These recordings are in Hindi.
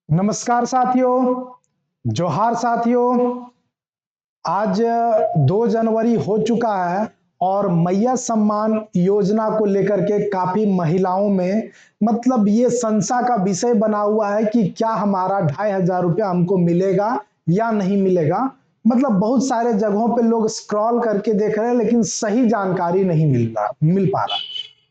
नमस्कार साथियों, जोहार साथियों। आज 2 जनवरी हो चुका है और मैया सम्मान योजना को लेकर के काफी महिलाओं में मतलब ये संशय का विषय बना हुआ है कि क्या हमारा 2500 रुपया हमको मिलेगा या नहीं मिलेगा। मतलब बहुत सारे जगहों पे लोग स्क्रॉल करके देख रहे हैं लेकिन सही जानकारी नहीं मिल पा रहा।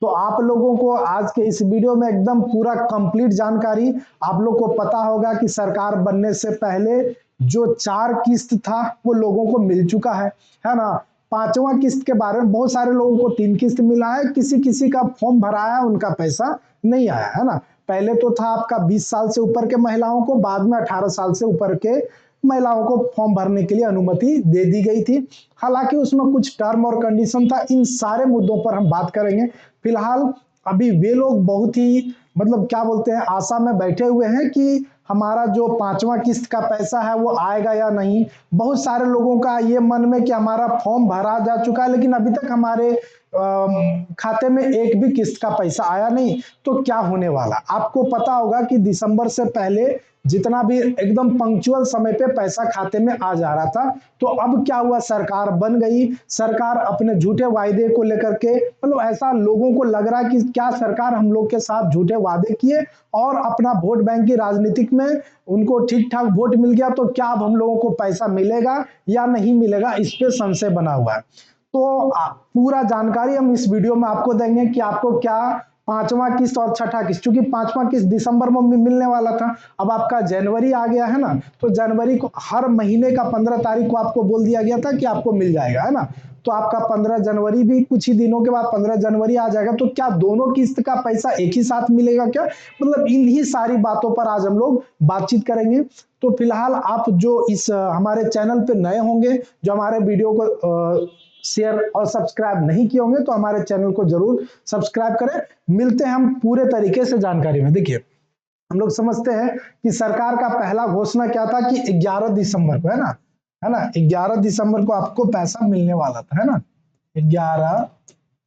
तो आप लोगों को आज के इस वीडियो में एकदम पूरा कंप्लीट जानकारी। आप लोग को पता होगा कि सरकार बनने से पहले जो 4 किस्त था वो लोगों को मिल चुका है ना। 5वां किस्त के बारे में बहुत सारे लोगों को 3 किस्त मिला है, किसी किसी का फॉर्म भरा है उनका पैसा नहीं आया है ना। पहले तो था आपका 20 साल से ऊपर के महिलाओं को, बाद में 18 साल से ऊपर के महिलाओं को फॉर्म भरने के लिए अनुमति दे दी गई थी। हालांकि उसमें कुछ टर्म और कंडीशन था, इन सारे मुद्दों पर हम बात करेंगे। फिलहाल अभी वे लोग बहुत ही मतलब क्या बोलते हैं, आशा में बैठे हुए हैं कि हमारा जो 5वां किस्त का पैसा है वो आएगा या नहीं। बहुत सारे लोगों का ये मन में कि हमारा फॉर्म भरा जा चुका है लेकिन अभी तक हमारे खाते में एक भी किस्त का पैसा आया नहीं। तो क्या होने वाला, आपको पता होगा कि दिसंबर से पहले जितना भी एकदम पंक्चुअल समय पे पैसा खाते में आ जा रहा था। तो अब क्या हुआ, सरकार बन गई, सरकार अपने झूठे वायदे को लेकर के मतलब ऐसा लोगों को लग रहा है कि क्या सरकार हम लोग के साथ झूठे वादे किए और अपना वोट बैंक की राजनीतिक में उनको ठीक ठाक वोट मिल गया, तो क्या अब हम लोगों को पैसा मिलेगा या नहीं मिलेगा, इस पे संशय बना हुआ है। तो पूरा जानकारी हम इस वीडियो में आपको देंगे कि आपको क्या 5वां किस्त और 6ठा किस्त, क्योंकि 5वां किस्त दिसंबर में मिलने वाला था, अब आपका जनवरी आ गया है ना। तो जनवरी को हर महीने का 15 तारीख को आपको बोल दिया गया था कि आपको मिल जाएगा है ना। तो आपका 15 जनवरी भी कुछ ही दिनों के बाद 15 जनवरी आ जाएगा। तो क्या दोनों किस्त का पैसा एक ही साथ मिलेगा क्या, मतलब इन्हीं सारी बातों पर आज हम लोग बातचीत करेंगे। तो फिलहाल आप जो इस हमारे चैनल पे नए होंगे, जो हमारे वीडियो को शेयर और सब्सक्राइब नहीं किए होंगे, तो हमारे चैनल को जरूर सब्सक्राइब करें। मिलते हैं हम पूरे तरीके से जानकारी में। देखिए, हम लोग समझते हैं कि सरकार का पहला घोषणा क्या था कि 11 दिसंबर को है ना 11 दिसंबर को आपको पैसा मिलने वाला था है ना। 11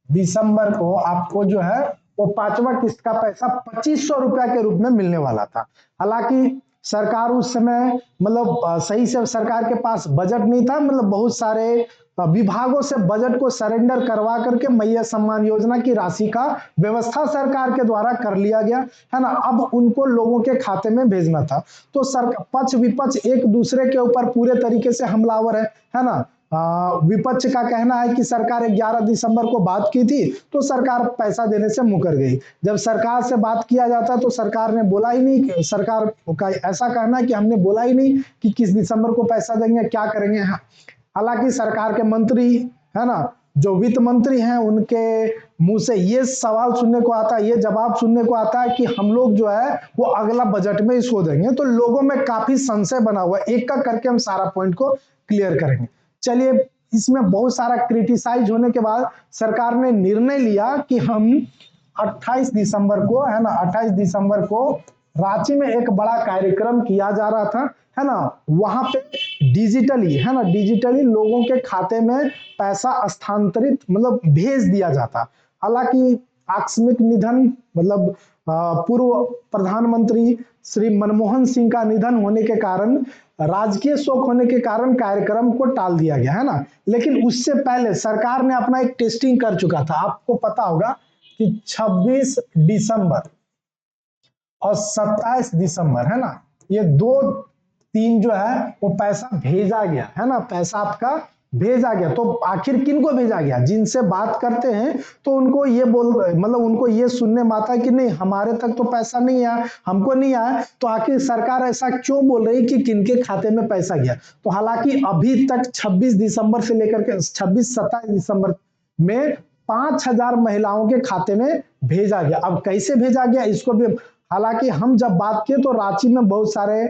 दिसंबर को आपको जो है वो 5वां किस्त का पैसा 2500 रुपया के रूप में मिलने वाला था। हालांकि सरकार उस समय मतलब सही से सरकार के पास बजट नहीं था, मतलब बहुत सारे विभागों से बजट को सरेंडर करवा करके मैया सम्मान योजना की राशि का व्यवस्था सरकार के द्वारा कर लिया गया है ना। अब उनको लोगों के खाते में भेजना था। तो पक्ष विपक्ष एक दूसरे के ऊपर पूरे तरीके से हमलावर है ना। विपक्ष का कहना है कि सरकार 11 दिसंबर को बात की थी तो सरकार पैसा देने से मुकर गई। जब सरकार से बात किया जाता तो सरकार ने बोला ही नहीं, सरकार का ऐसा कहना है कि हमने बोला ही नहीं कि किस दिसंबर को पैसा देंगे, क्या करेंगे। हालांकि सरकार के मंत्री है ना, जो वित्त मंत्री हैं, उनके मुंह से ये सवाल सुनने को आता है, ये जवाब सुनने को आता है कि हम लोग जो है वो अगला बजट में इसको देंगे। तो लोगों में काफी संशय बना हुआ है, एक का करके हम सारा पॉइंट को क्लियर करेंगे। चलिए, इसमें बहुत सारा क्रिटिसाइज होने के बाद सरकार ने निर्णय लिया कि हम 28 दिसंबर को है ना, 28 दिसंबर को रांची में एक बड़ा कार्यक्रम किया जा रहा था है ना। वहां पे डिजिटली है ना, डिजिटली लोगों के खाते में पैसा स्थानांतरित मतलब भेज दिया जाता। हालांकि आकस्मिक निधन मतलब पूर्व प्रधानमंत्री श्री मनमोहन सिंह का निधन होने के कारण, राजकीय शोक होने के कारण कार्यक्रम को टाल दिया गया है ना। लेकिन उससे पहले सरकार ने अपना एक टेस्टिंग कर चुका था। आपको पता होगा कि 26 दिसंबर और 27 दिसंबर है ना, ये 2-3 जो है वो पैसा भेजा गया है ना, पैसा आपका भेजा गया। तो आखिर किनको भेजा गया, जिनसे बात करते हैं तो उनको ये मतलब उनको ये सुनने में आता है कि नहीं हमारे तक तो पैसा नहीं आया, हमको नहीं आया। तो आखिर सरकार ऐसा क्यों बोल रही कि किनके खाते में पैसा गया। तो हालांकि अभी तक 26 दिसंबर से लेकर के 26-27 दिसंबर में 5000 महिलाओं के खाते में भेजा गया। अब कैसे भेजा गया इसको भी, हालांकि हम जब बात किए तो रांची में बहुत सारे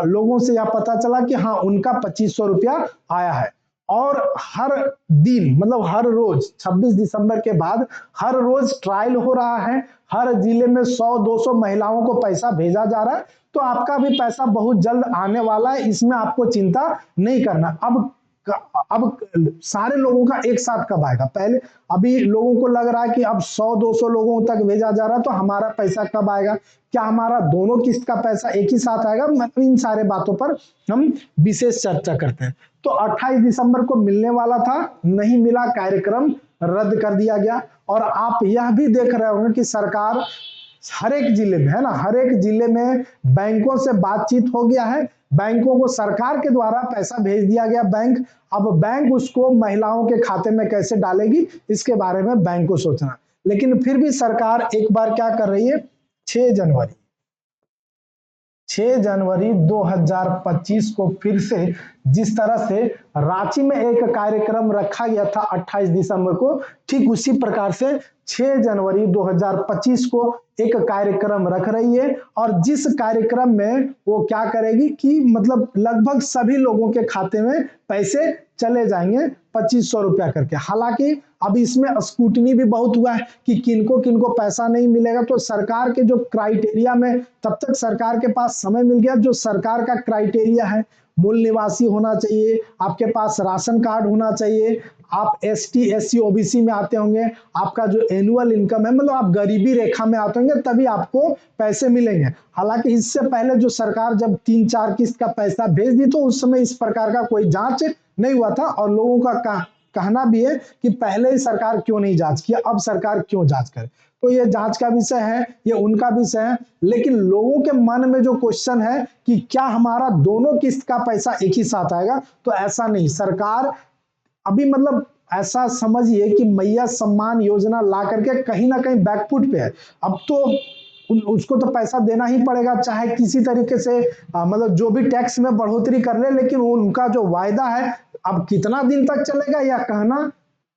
लोगों से यह पता चला कि हाँ उनका 2500 रुपया आया है। और हर दिन मतलब हर रोज 26 दिसंबर के बाद हर रोज ट्रायल हो रहा है, हर जिले में 100-200 महिलाओं को पैसा भेजा जा रहा है। तो आपका भी पैसा बहुत जल्द आने वाला है, इसमें आपको चिंता नहीं करना। अब अब सारे लोगों का एक साथ कब आएगा? पहले अभी लोगों को लग रहा है कि अब 100-200 लोगों तक भेजा जा रहा है, तो हमारा पैसा कब आएगा? क्या हमारा दोनों किस्त का पैसा एक ही साथ आएगा? मतलब इन सारे बातों पर हम विशेष चर्चा करते हैं। तो 28 दिसंबर को मिलने वाला था, नहीं मिला, कार्यक्रम रद्द कर दिया गया। और आप यह भी देख रहे होंगे कि सरकार हर एक जिले में, है ना, हर एक जिले में बैंकों से बातचीत हो गया है, बैंकों को सरकार के द्वारा पैसा भेज दिया गया बैंक। अब बैंक उसको महिलाओं के खाते में कैसे डालेगी, इसके बारे में बैंक को सोचना। लेकिन फिर भी सरकार एक बार क्या कर रही है, 6 जनवरी 2025 को फिर से जिस तरह से रांची में एक कार्यक्रम रखा गया था 28 दिसंबर को, ठीक उसी प्रकार से 6 जनवरी 2025 को एक कार्यक्रम रख रही है। और जिस कार्यक्रम में वो क्या करेगी कि मतलब लगभग सभी लोगों के खाते में पैसे चले जाएंगे 2500 रुपया करके। हालांकि अब इसमें स्क्रूटनी भी बहुत हुआ है कि किनको किनको पैसा नहीं मिलेगा। तो सरकार के जो क्राइटेरिया में, तब तक सरकार के पास समय मिल गया, जो सरकार का क्राइटेरिया है, मूल निवासी होना चाहिए, आपके पास राशन कार्ड होना चाहिए, आप ST SC OBC में आते होंगे, आपका जो एनुअल इनकम है, मतलब आप गरीबी रेखा में आते होंगे, तभी आपको पैसे मिलेंगे। हालांकि इससे पहले जो सरकार जब 3-4 किस्त का पैसा भेज दी, तो उस समय इस प्रकार का कोई जांच नहीं हुआ था। और लोगों का कहना भी है कि पहले ही सरकार क्यों नहीं जांच किया, अब सरकार क्यों जांच करे। तो ये जांच का विषय है, ये उनका विषय है। लेकिन लोगों के मन में जो क्वेश्चन है कि क्या हमारा दोनों किस्त का पैसा एक ही साथ आएगा, तो ऐसा नहीं। सरकार अभी मतलब ऐसा समझिए कि मैया सम्मान योजना ला करके कहीं ना कहीं बैकफुट पे है। अब तो उसको तो पैसा देना ही पड़ेगा, चाहे किसी तरीके से मतलब जो भी टैक्स में बढ़ोतरी कर ले, लेकिन उनका जो वायदा है अब कितना दिन तक चलेगा यह कहना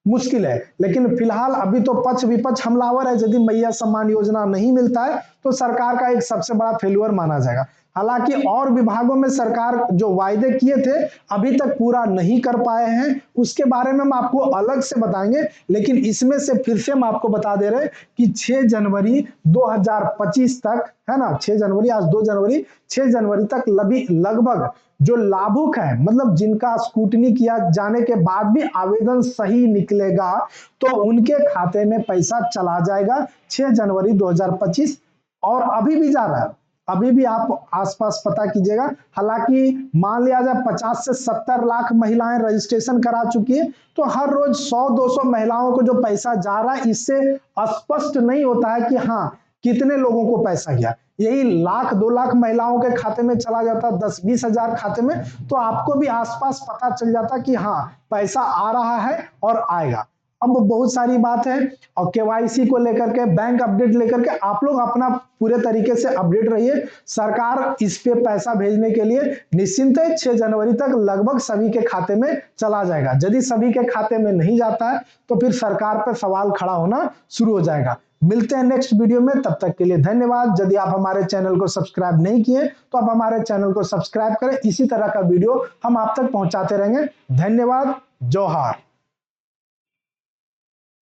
मुश्किल है। लेकिन फिलहाल अभी तो पक्ष विपक्ष हमलावर है। यदि मैया सम्मान योजना नहीं मिलता है तो सरकार का एक सबसे बड़ा फेल्यूर माना जाएगा। हालांकि और विभागों में सरकार जो वायदे किए थे अभी तक पूरा नहीं कर पाए हैं, उसके बारे में हम आपको अलग से बताएंगे। लेकिन इसमें से फिर से हम आपको बता दे रहे हैं कि 6 जनवरी 2025 तक, है ना, 6 जनवरी, आज 2 जनवरी, 6 जनवरी तक लगभग जो लाभुक है, मतलब जिनका स्क्रूटनी किया जाने के बाद भी आवेदन सही निकलेगा, तो उनके खाते में पैसा चला जाएगा 6 जनवरी 2025। और अभी भी जा रहा है, अभी भी आप आसपास पता कीजिएगा। हालांकि मान लिया जाए 50 से 70 लाख महिलाएं रजिस्ट्रेशन करा चुकी है, तो हर रोज 100-200 महिलाओं को जो पैसा जा रहा है, इससे स्पष्ट नहीं होता है कि हाँ कितने लोगों को पैसा गया। यही 1-2 लाख महिलाओं के खाते में चला जाता, 10-20 हजार खाते में, तो आपको भी आसपास पता चल जाता कि हाँ पैसा आ रहा है और आएगा। अब बहुत सारी बात है, और KYC को लेकर के, बैंक अपडेट लेकर के आप लोग अपना पूरे तरीके से अपडेट रहिए। सरकार इस पे पैसा भेजने के लिए निश्चिंत है, 6 जनवरी तक लगभग सभी के खाते में चला जाएगा। यदि सभी के खाते में नहीं जाता है तो फिर सरकार पर सवाल खड़ा होना शुरू हो जाएगा। मिलते हैं नेक्स्ट वीडियो में, तब तक के लिए धन्यवाद। यदि आप हमारे चैनल को सब्सक्राइब नहीं किए तो आप हमारे चैनल को सब्सक्राइब करें, इसी तरह का वीडियो हम आप तक पहुंचाते रहेंगे। धन्यवाद, जोहार।